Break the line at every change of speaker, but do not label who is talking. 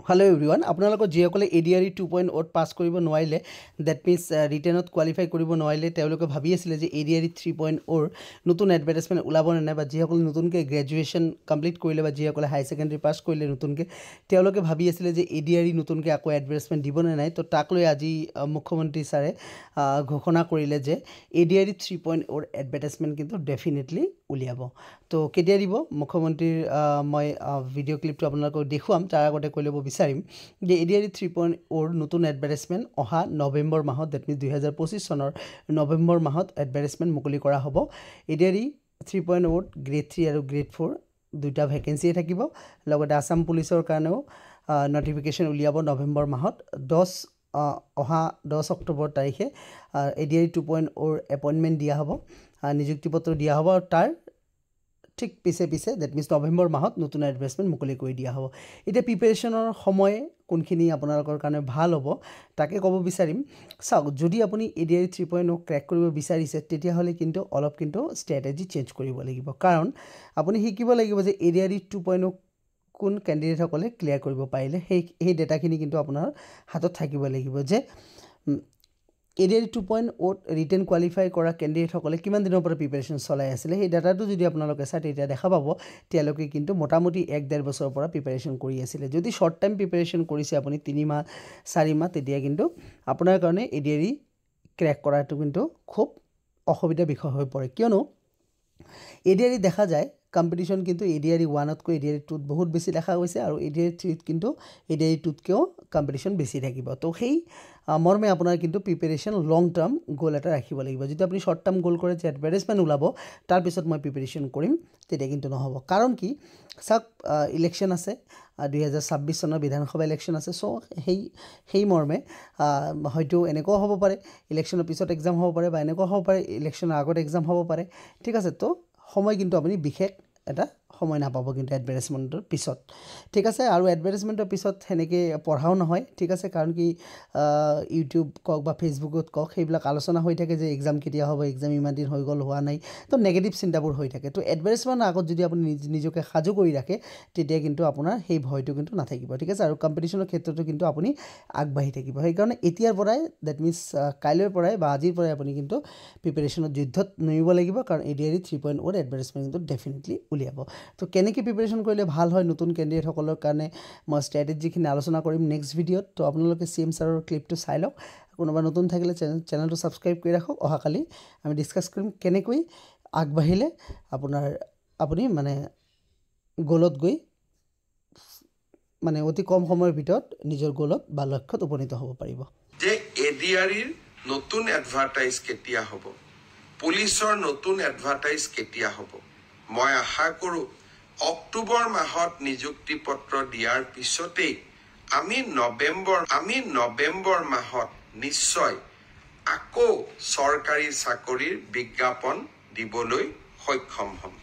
Hello everyone, আপোনালোকৰ যিসকলে ADRE 2.0 pass কৰিব নোৱাৰিলে that means ৰিটেনত কোৱালিফাই কৰিব নোৱাৰিলে তেওঁলোকে ভাবি আছিল যে ADRE 3.0 নতুন এডভাৰটাইজমেন্ট ওলাব নাই বা যিসকলে নতুনকৈ গ্ৰেজুৱেচন কমপ্লিট কৰিলে বা যিসকলে হাই সেকেন্ডাৰী পাস কৰিলে নতুনকৈ তেওঁলোকে ভাবি আছিল যে ADRE নতুনকৈ আকৌ এডভাৰটাইজমেন্ট দিব নাই তো তাক লৈ আজি মুখ্যমন্ত্ৰী ছাৰে ঘোষণা কৰিলে যে ADRE 3.0 এডভাৰটাইজমেন্ট কিন্তু ডেফিনেটলি উলিয়াব তো কেতিয়া দিব মুখ্যমন্ত্ৰীৰ মই ভিডিও ক্লিপটো আপোনালোকক দেখুৱাম তাৰ আগতে কৈ ল'ব বিচাৰিম যে ADRE 3.0 নতুন এডভাৰটাইজমেন্ট অহা নৱেম্বৰ মাহত দ্যাট মিন্স 2025 চনৰ নৱেম্বৰ মাহত এডভাৰটাইজমেন্ট মুকলি কৰা হ'ব ADRE 3.0 গ্ৰেড 3 আৰু গ্ৰেড 4 দুটা ভ্যাকেন্সি থাকিব লগতে আসাম পুলিচৰ কাৰণেও নটিফিকেশন উলিয়াব নৱেম্বৰ মাহত 10 অক্টোবৰ তাৰিখে ADRE 2.0 এপইন্টমেন্ট দিয়া হ'ব নিযুক্তি পত্ৰ দিয়া হ'ব আৰু তাৰ ঠিক পিছে দ্যাট মিন্স নৱেম্বৰ মাহত নতুন এডভাৰটাইজমেন্ট মুকলি কৰি দিয়া হ'ব এটা প্ৰিপাৰেচনৰ সময় কোনখিনি আপোনালোকৰ কাৰণে ভাল হ'ব তাকে ক'ব বিচাৰিম চাওক যদি আপুনি ADRE 3.0 ক্ৰ্যাক কৰিব বিচাৰিছে তেতিয়া হলে কিন্তু অলপ কিন্তু ষ্ট্ৰেটেজি চেঞ্জ কৰিব লাগিব কাৰণ আপুনি শিকিব লাগিব যে ADRE 2.0 কোন ক্যান্ডিডেট সকলে ক্লিয়াৰ কৰিব পাৰিলে সেই ডেটাখিনি কিন্তু আপোনাৰ হাতত থাকিব লাগিব যে ADRE 2.0 ৰিটেন কোৱালিফাই কৰা ক্যান্ডিডেট সকলে কিমান দিনৰ পৰা প্ৰিপাৰেচন চলাই আছিল সেই ডাটাটো যদি আপোনালোকে চাই তেতিয়া দেখা পাব তেওঁলোকে কিন্তু মোটামুটি 1.5 বছৰৰ পৰা প্ৰিপাৰেচন কৰি আছিল যদি শৰ্ট টাইম প্ৰিপাৰেচন কৰিছে আপুনি 3 মাহ 4 মাহ তেতিয়া কিন্তু আপোনাৰ কাৰণে ADRE ক্ৰ্যাক কৰাটো কিন্তু খুব অসুবিধা বিষয় হৈ পৰে কিয়নো ADRE দেখা যায় কম্পিটিশন কিন্তু ADRE 1 তকৈ ADRE 2 ত বহুত বেছি দেখা গৈছে আৰু ADRE 3 ত কিন্তু ADRE 2 তকেও কম্পিটিশন বেছি থাকিব তো সেই মৰ্মে আপোনাৰ কিন্তু প্ৰিপাৰেচন লং টাৰ্ম গোল এটা ৰাখিব লাগিব যদি আপুনি শৰ্ট টাৰ্ম গোল কৰে যে এডভাৰটাইজমেন্ট ওলাব তাৰ পিছত মই প্ৰিপাৰেচন কৰিম তেতিয়া কিন্তু নহব কাৰণ কি সব ইলেকশন আছে 2026 চনৰ বিধানসভা ইলেকশন আছে সো সেই মৰ্মে হয়তো এনেকৈ হ'ব পাৰে ইলেকশনৰ পিছত এক্সাম হ'ব পাৰে বা এনেকৈ হ'ব পাৰে ইলেকশনৰ আগত এক্সাম হ'ব পাৰে ঠিক আছে তো সময় কিন্তু আপুনি বিশেষ এটা সময় নাপাব কিন্তু এডভাৰটাইজমেন্টৰ পিছত ঠিক আছে আৰু এডভাৰটাইজমেন্টৰ পিছত হেনেকে পঢ়াও নহয় ঠিক আছে কাৰণ কি ইউটিউব কক বা ফেসবুকত কক সেইবিলাক আলোচনা হৈ থাকে যে এক্সাম কেতিয়া হ'ব এক্সাম ইমান দিন হৈ গল হোৱা নাই তো নেগেটিভ চিন্তাবোৰ হৈ থাকে তো এডভাৰটাইজমেন্টৰ আগত যদি আপুনি নিজকে সাজু কৰি ৰাখে তেতিয়া কিন্তু আপোনাৰ সেই ভয়টো কিন্তু নাথাকিব ঠিক আছে আৰু কম্পিটিশনৰ ক্ষেত্ৰতো কিন্তু আপুনি আগবাঢ়ি থাকিব সেই কাৰণে এতিয়াৰ পৰাই দ্যাট মিন্স কাইলৈৰ পৰাই বা আজিৰ পৰাই আপুনি কিন্তু প্ৰিপাৰেচনত যুদ্ধত নমিব লাগিব কাৰণ ADRE 3.0 এডভাৰটাইজমেন্ট কিন্তু ডেফিনেটলি উলিয়াব তো কেনেকৈ প্ৰিপাৰেচন কৰিলে ভাল হয় নতুন ক্যান্ডিডেট সকলৰ কাৰণে মই ষ্ট্ৰেটেজিখিনি আলোচনা কৰিম নেক্সট ভিডিঅত তো আপোনালোকে CM ছাৰৰ ক্লিপটো চাই লওক কোনোবা নতুন থাকিলে চেনেলটো সাবস্ক্ৰাইব কৰি ৰাখক অহাকালি আমি ডিসকাস কৰিম কেনেকৈ আগবাঢ়িলে আপুনি মানে গোলত গৈ মানে অতি কম সময়ৰ ভিতৰত নিজৰ গোলত বা লক্ষ্যত উপনীত হ'ব পাৰিব
যে ADRE নতুন এডভাৰটাইজ কেতিয়া হ'ব পুলিচৰ নতুন এডভাৰটাইজ কেতিয়া হ'ব মই আশা কৰো অক্টোবৰ মাহত নিযুক্তি পত্ৰ দিয়াৰ পিছতেই আমি নৱেম্বৰ মাহত নিশ্চয় আকৌ চৰকাৰী চাকৰিৰ বিজ্ঞাপন দিবলৈ সক্ষম হ'ম